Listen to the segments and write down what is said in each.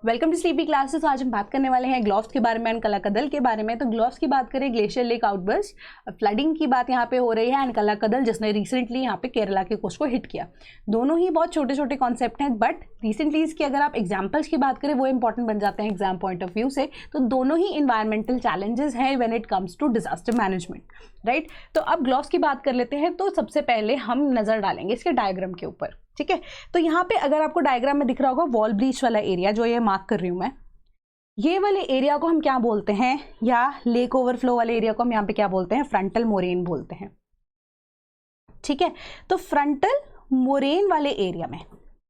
Welcome to sleepy classes. आज हम बात करने वाले हैं ग्लोव्स के बारे में एंड कलाकदल के बारे में। तो ग्लोव्स की बात करें, ग्लेशियर लेक आउटबर्स्ट, फ्लडिंग की बात यहाँ पे हो रही है एंड कलाकदल जिसने रिसेंटली यहाँ पे केरला के कोस्ट को हिट किया। दोनों ही बहुत छोटे छोटे कॉन्सेप्ट हैं, बट रिसेंटली इसकी अगर आप एग्जाम्पल्स की बात करें वो इंपॉर्टेंट बन जाते हैं एग्जाम पॉइंट ऑफ व्यू से। तो दोनों ही इन्वायरमेंटल चैलेंजेस हैं when it comes to disaster management, right. तो अब ग्लोव्स की बात कर लेते हैं। तो सबसे पहले हम नजर डालेंगे इसके डायग्राम के ऊपर, ठीक है। तो यहाँ पे अगर आपको डायग्राम में दिख रहा होगा वॉल ब्रीच वाला एरिया जो ये मार्क कर रही हूँ मैं, ये वाले एरिया को हम क्या बोलते हैं, या लेक ओवरफ्लो वाले एरिया को हम यहाँ पे क्या बोलते हैं, फ्रंटल मोरेन बोलते हैं, ठीक है। तो फ्रंटल मोरेन वाले एरिया में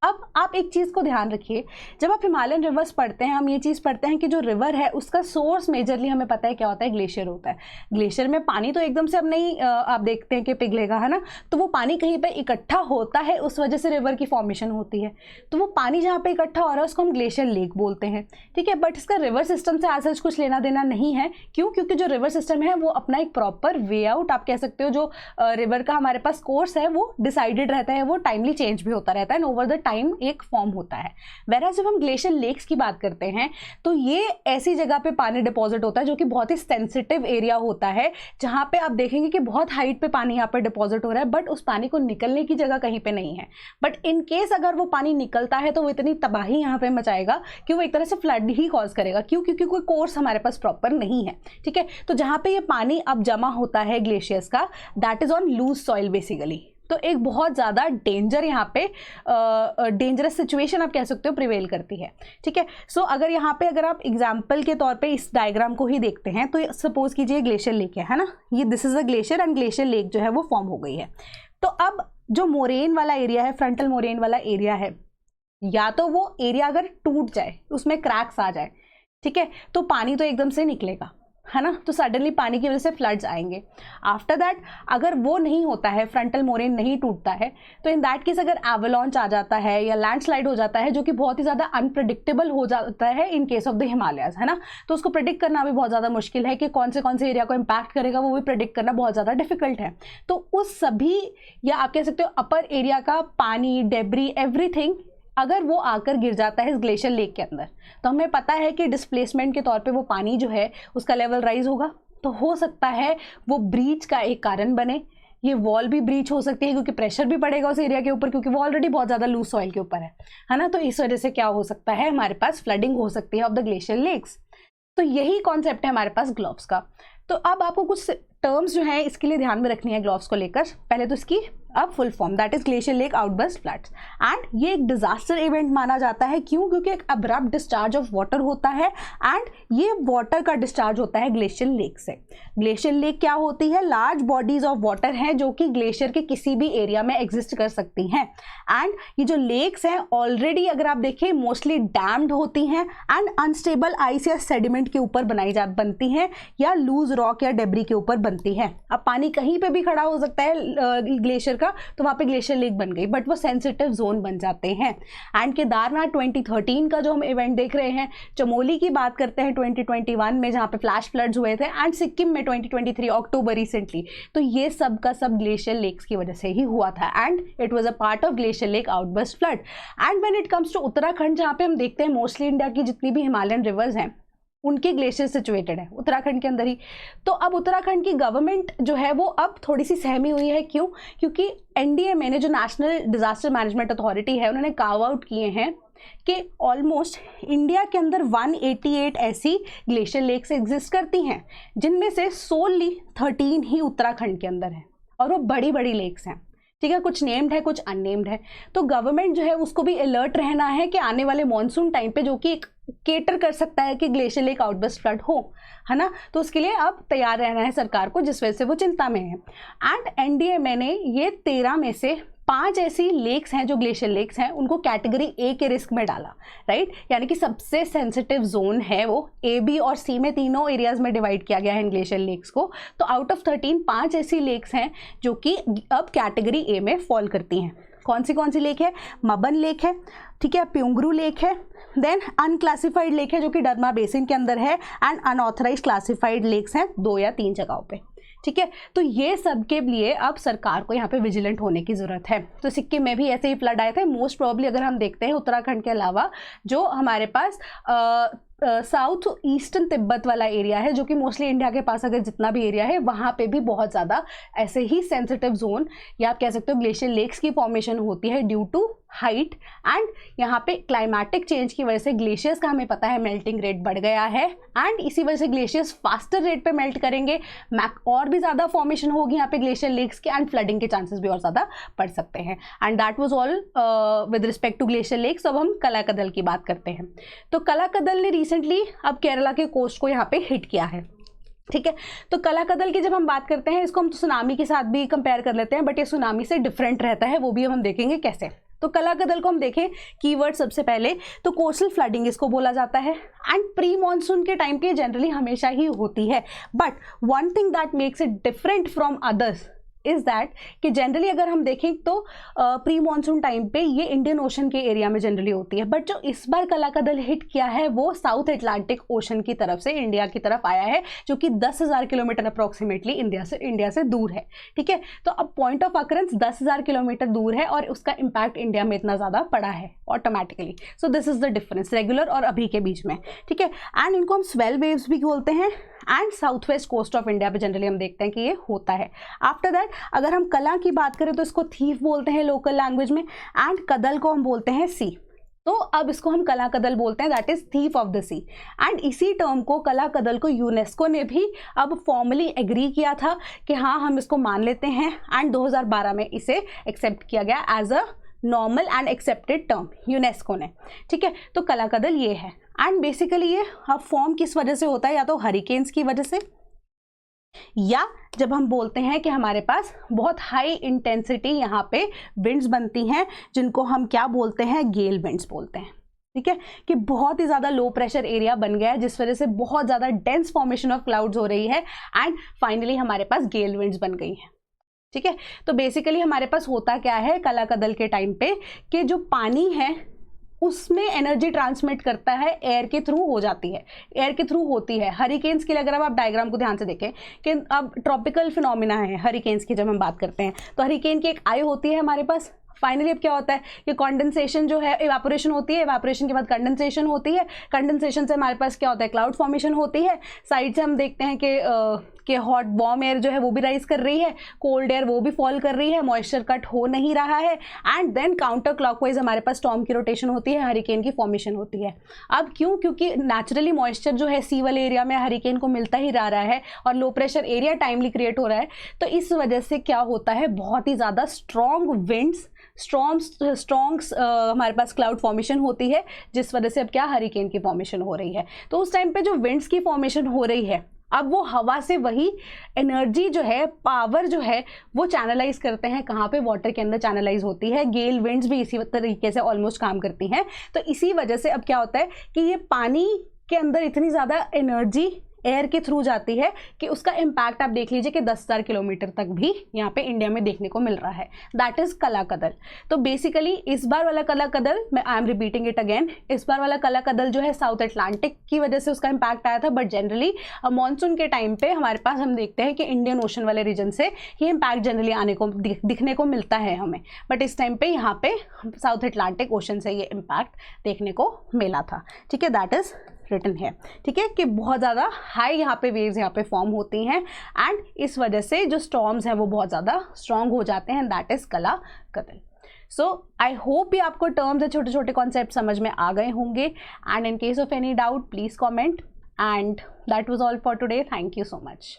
अब आप एक चीज़ को ध्यान रखिए, जब आप हिमालयन रिवर्स पढ़ते हैं हम ये चीज़ पढ़ते हैं कि जो रिवर है उसका सोर्स मेजरली हमें पता है क्या होता है, ग्लेशियर होता है। ग्लेशियर में पानी तो एकदम से अब नहीं आप देखते हैं कि पिघलेगा, है ना। तो वो पानी कहीं पे इकट्ठा होता है, उस वजह से रिवर की फॉर्मेशन होती है। तो वो पानी जहाँ पे इकट्ठा हो रहा है उसको हम ग्लेशियर लेक बोलते हैं, ठीक है। बट इसका रिवर सिस्टम से आज कुछ लेना देना नहीं है। क्यों? क्योंकि जो रिवर सिस्टम है वो अपना एक प्रॉपर वे आउट आप कह सकते हो, जो रिवर का हमारे पास कोर्स है वो डिसाइडेड रहता है, वो टाइमली चेंज भी होता रहता है एंड ओवर द टाइम एक फॉर्म होता है। वेराज जब हम ग्लेशियर लेक्स की बात करते हैं तो ये ऐसी जगह पे पानी डिपॉजिट होता है जो कि बहुत ही सेंसिटिव एरिया होता है, जहां पे आप देखेंगे कि बहुत हाइट पे पानी यहाँ पे डिपॉजिट हो रहा है, बट उस पानी को निकलने की जगह कहीं पे नहीं है। बट इन केस अगर वो पानी निकलता है तो वो इतनी तबाही यहाँ पे मचाएगा कि वो एक तरह से फ्लड ही कॉज करेगा। क्यों? क्योंकि कोई कोर्स हमारे पास प्रॉपर नहीं है, ठीक है। तो जहां पे ये पानी अब जमा होता है ग्लेशियर्स का, that is on loose soil basically. तो एक बहुत ज़्यादा डेंजर यहाँ पे डेंजरस सिचुएशन आप कह सकते हो प्रिवेल करती है, ठीक है। सो अगर यहाँ पे अगर आप एग्जाम्पल के तौर पे इस डायग्राम को ही देखते हैं तो सपोज कीजिए ग्लेशियर लेक है ना, ये this is a glacier and glacier lake जो है वो फॉर्म हो गई है। तो अब जो मोरेन वाला एरिया है, फ्रंटल मोरेन वाला एरिया है, या तो वो एरिया अगर टूट जाए, उसमें क्रैक्स आ जाए, ठीक है, तो पानी तो एकदम से निकलेगा, है ना। तो सडनली पानी की वजह से फ्लड्स आएंगे। आफ्टर दैट अगर वो नहीं होता है, फ्रंटल मोरेन नहीं टूटता है, तो इन दैट केस अगर एवलांच आ जाता है या लैंडस्लाइड हो जाता है, जो कि बहुत ही ज़्यादा अनप्रेडिक्टेबल हो जाता है in case of the Himalayas, है ना। तो उसको प्रेडिक्ट करना भी बहुत ज़्यादा मुश्किल है कि कौन से एरिया को इम्पैक्ट करेगा, वो भी प्रेडिक्ट करना बहुत ज़्यादा डिफिकल्ट है। तो उस सभी, या आप कह सकते हो अपर एरिया का पानी, डेब्री, एवरीथिंग अगर वो आकर गिर जाता है इस ग्लेशियर लेक के अंदर, तो हमें पता है कि डिस्प्लेसमेंट के तौर पे वो पानी जो है उसका लेवल राइज होगा। तो हो सकता है वो ब्रीच का एक कारण बने। ये वॉल भी ब्रीच हो सकती है क्योंकि प्रेशर भी पड़ेगा उस एरिया के ऊपर, क्योंकि वो ऑलरेडी बहुत ज़्यादा लूज सॉइल के ऊपर है ना। तो इस वजह से क्या हो सकता है, हमारे पास फ्लडिंग हो सकती है ऑफ द ग्लेशियर लेक्स। तो यही कॉन्सेप्ट है हमारे पास ग्लोव्स का। तो अब आपको कुछ टर्म्स जो है इसके लिए ध्यान में रखनी है ग्लोव्स को लेकर। पहले तो इसकी अब full form, that is glacier lake outburst floods, and ये एक डिजास्टर इवेंट माना जाता है। क्यों? क्योंकि एक अब्रप्ट डिस्चार्ज ऑफ वाटर होता है एंड ये वाटर का डिस्चार्ज होता है ग्लेशियर लेक से। ग्लेशियर लेक क्या होती है? लार्ज बॉडीज ऑफ वाटर हैं जो कि ग्लेशियर के किसी भी एरिया में एग्जिस्ट कर सकती हैं। एंड ये जो लेक्स हैं ऑलरेडी अगर आप देखें मोस्टली डैम्ड होती हैं एंड अनस्टेबल आइस या सेडिमेंट के ऊपर बनती हैं, या लूज रॉक या डेब्री के ऊपर बनती हैं। अब पानी कहीं पे भी खड़ा हो सकता है ग्लेशियर का, तो वहां पे ग्लेशियर लेक बन गई, बट वो सेंसिटिव जोन बन जाते हैं। एंड केदारनाथ 2013 का जो हम इवेंट देख रहे हैं, चमोली की बात करते हैं 2021 में जहां पे फ्लैश फ्लड्स हुए थे, एंड सिक्किम में 2023 अक्टूबर रिसेंटली, तो ये सब का सब ग्लेशियर लेक्स की वजह से ही हुआ था and it was a part of glacier lake outburst flood. And when it comes to Uttarakhand, जहां पे हम देखते हैं मोस्टली इंडिया की जितनी भी हिमालयन रिवर्स हैं उनके ग्लेशियर सिचुएटेड है उत्तराखंड के अंदर ही। तो अब उत्तराखंड की गवर्नमेंट जो है वो अब थोड़ी सी सहमी हुई है। क्यों? क्योंकि एनडीएमए ने, जो नेशनल डिजास्टर मैनेजमेंट अथॉरिटी है, उन्होंने कार्व आउट किए हैं कि ऑलमोस्ट इंडिया के अंदर 188 ऐसी ग्लेशियर लेक्स एग्जिस्ट करती हैं, जिनमें से सोलली 13 ही उत्तराखंड के अंदर है, और वो बड़ी बड़ी लेक्स हैं, ठीक है। कुछ नेम्ड है, कुछ अननेम्ड है। तो गवर्नमेंट जो है उसको भी अलर्ट रहना है कि आने वाले मॉनसून टाइम पे, जो कि केटर कर सकता है कि ग्लेशियर लेक आउटबर्स्ट फ्लड हो, है ना, तो उसके लिए अब तैयार रहना है सरकार को, जिस वजह से वो चिंता में है। एंड एनडीएमए ने ये 13 में से 5 ऐसी लेक्स हैं जो ग्लेशियर लेक्स हैं, उनको कैटेगरी ए के रिस्क में डाला, राइट। यानी कि सबसे सेंसिटिव जोन है वो, ए, बी और सी में तीनों एरियाज में डिवाइड किया गया है इन ग्लेशियर लेक्स को। तो आउट ऑफ 13 5 ऐसी लेक्स हैं जो कि अब कैटेगरी ए में फॉल करती हैं। कौन सी लेक है? मबन लेक है, ठीक है, प्योंगरू लेक है, देन अनक्लासिफाइड लेक है जो कि डरमा बेसिन के अंदर है, एंड अनऑथराइज्ड क्लासिफाइड लेक्स हैं 2 या 3 जगहों पे, ठीक है, तो ये सब के लिए अब सरकार को यहाँ पे विजिलेंट होने की ज़रूरत है। तो सिक्किम में भी ऐसे ही फ्लड आए थे। मोस्ट प्रोबेबली अगर हम देखते हैं उत्तराखंड के अलावा जो हमारे पास साउथ ईस्टर्न तिब्बत वाला एरिया है, जो कि मोस्टली इंडिया के पास अगर जितना भी एरिया है वहाँ पे भी बहुत ज़्यादा ऐसे ही सेंसिटिव जोन या आप कह सकते हो ग्लेशियर लेक्स की फॉर्मेशन होती है ड्यू टू हाइट। एंड यहाँ पे क्लाइमेटिक चेंज की वजह से ग्लेशियर्स का हमें पता है मेल्टिंग रेट बढ़ गया है, एंड इसी वजह से ग्लेशियर्स फास्टर रेट पे मेल्ट करेंगे, और भी ज़्यादा फॉर्मेशन होगी यहाँ पे ग्लेशियर लेक्स के, एंड फ्लडिंग के चांसेस भी और ज़्यादा बढ़ सकते हैं। And that was all with respect to glacier lakes. अब हम कलाकदल की बात करते हैं। तो कलाकदल ने रिसेंटली अब केरला के कोस्ट को यहाँ पे हिट किया है, ठीक है। तो कलाकदल की जब हम बात करते हैं, इसको हम तो सुनामी के साथ भी कंपेयर कर लेते हैं, बट ये सुनामी से डिफरेंट रहता है, वो भी हम देखेंगे कैसे। तो कलाकदल को हम देखें, कीवर्ड सबसे पहले तो कोस्टल फ्लडिंग इसको बोला जाता है, एंड प्री मॉनसून के टाइम पे जनरली हमेशा ही होती है। But one thing that makes it different from others is that कि जनरली अगर हम देखें तो प्री मॉनसून टाइम पे ये इंडियन ओशन के एरिया में जनरली होती है, बट जो इस बार कलाकदल हिट किया है वो साउथ अटलांटिक ओशन की तरफ से इंडिया की तरफ आया है, जो कि 10,000 किलोमीटर अप्रॉक्सीमेटली इंडिया से दूर है, ठीक है। तो अब पॉइंट ऑफ अकरेंस 10,000 किलोमीटर दूर है और उसका इम्पैक्ट इंडिया में इतना ज़्यादा पड़ा है automatically. So this is the difference regular और अभी के बीच में, ठीक है। एंड इनको हम स्वेल वेव्स भी बोलते हैं, and south west coast of India पे जनरली हम देखते हैं कि ये होता है। आफ्टर दैट अगर हम कला की बात करें तो इसको थीफ बोलते हैं लोकल लैंग्वेज में, एंड कदल को हम बोलते हैं सी। तो अब इसको हम कला कदल बोलते हैं, that is thief of the sea. And इसी टर्म को कला कदल को यूनेस्को ने भी अब फॉर्मली एग्री किया था कि हाँ हम इसको मान लेते हैं, एंड 2012 में इसे एक्सेप्ट किया गया as a normal and accepted term UNESCO ने, ठीक है। तो कलाकदल ये है, एंड बेसिकली ये अब फॉर्म किस वजह से होता है, या तो हरिकेन्स की वजह से, या जब हम बोलते हैं कि हमारे पास बहुत हाई इंटेंसिटी यहाँ पे विंड्स बनती हैं, जिनको हम क्या बोलते हैं, गेल विंड्स बोलते हैं, ठीक है। कि बहुत ही ज़्यादा लो प्रेशर एरिया बन गया है जिस वजह से बहुत ज़्यादा डेंस फॉर्मेशन ऑफ क्लाउड्स हो रही है, एंड फाइनली हमारे पास गेल विंड्स बन गई हैं, ठीक है। तो बेसिकली हमारे पास होता क्या है कलाकदल के टाइम पे कि जो पानी है उसमें एनर्जी ट्रांसमिट करता है, एयर के थ्रू हो जाती है, एयर के थ्रू होती है। हरिकेन्स के लिए अगर आप डायग्राम को ध्यान से देखें कि अब ट्रॉपिकल फिनोमिना है हरिकेन्स की, जब हम बात करते हैं तो हरिकेन की एक आई होती है हमारे पास। फाइनली अब क्या होता है कि कंडेंसेशन जो है, इवापोरेशन होती है, इवापोरेशन के बाद कंडेंसेशन होती है, कंडेंसेशन से हमारे पास क्या होता है, क्लाउड फॉर्मेशन होती है। साइड से हम देखते हैं कि हॉट वार्म एयर जो है वो भी राइज कर रही है, कोल्ड एयर वो भी फॉल कर रही है, मॉइस्चर कट हो नहीं रहा है, एंड देन काउंटर क्लॉकवाइज हमारे पास स्टॉर्म की रोटेशन होती है, हरिकेन की फॉर्मेशन होती है। अब क्यों, क्योंकि नेचुरली मॉइस्चर जो है सी वाले एरिया में हरिकेन को मिलता ही रहा है और low pressure area timely create हो रहा है, तो इस वजह से क्या होता है बहुत ही ज़्यादा स्ट्रॉन्ग विंड्स, स्ट्रॉन्ग हमारे पास क्लाउड फॉर्मेशन होती है, जिस वजह से अब क्या हरिकेन की फॉर्मेशन हो रही है। तो उस टाइम पे जो विंड्स की फॉर्मेशन हो रही है, अब वो हवा से वही एनर्जी जो है, पावर जो है वो चैनलाइज करते हैं, कहाँ पे, वाटर के अंदर चैनलाइज होती है। गेल विंड्स भी इसी तरीके से ऑलमोस्ट काम करती हैं। तो इसी वजह से अब क्या होता है कि ये पानी के अंदर इतनी ज़्यादा एनर्जी एयर के थ्रू जाती है कि उसका इम्पैक्ट आप देख लीजिए कि 10,000 किलोमीटर तक भी यहाँ पे इंडिया में देखने को मिल रहा है। दैट इज़ कलाकदल। तो बेसिकली इस बार वाला कलाकदल, मैं I am repeating it again, इस बार वाला कलाकदल जो है साउथ अटलांटिक की वजह से उसका इम्पैक्ट आया था, बट जनरली मानसून के टाइम पे हमारे पास हम देखते हैं कि इंडियन ओशन वाले रीजन से ये इम्पैक्ट जनरली आने को दिखने को मिलता है हमें, बट इस टाइम पे यहाँ पे साउथ अटलांटिक ओशन से ये इम्पैक्ट देखने को मिला था, ठीक है। दैट इज़ रिटन है, ठीक है, कि बहुत ज़्यादा हाई यहाँ पे वेव्स यहाँ पे फॉर्म होती हैं, एंड इस वजह से जो स्टॉर्म्स हैं वो बहुत ज़्यादा स्ट्रॉन्ग हो जाते हैं। दैट इज़ कलाकदल। सो आई होप ये आपको टर्म्स या छोटे छोटे कॉन्सेप्ट समझ में आ गए होंगे, and in case of any doubt please comment, and that was all for today. Thank you so much.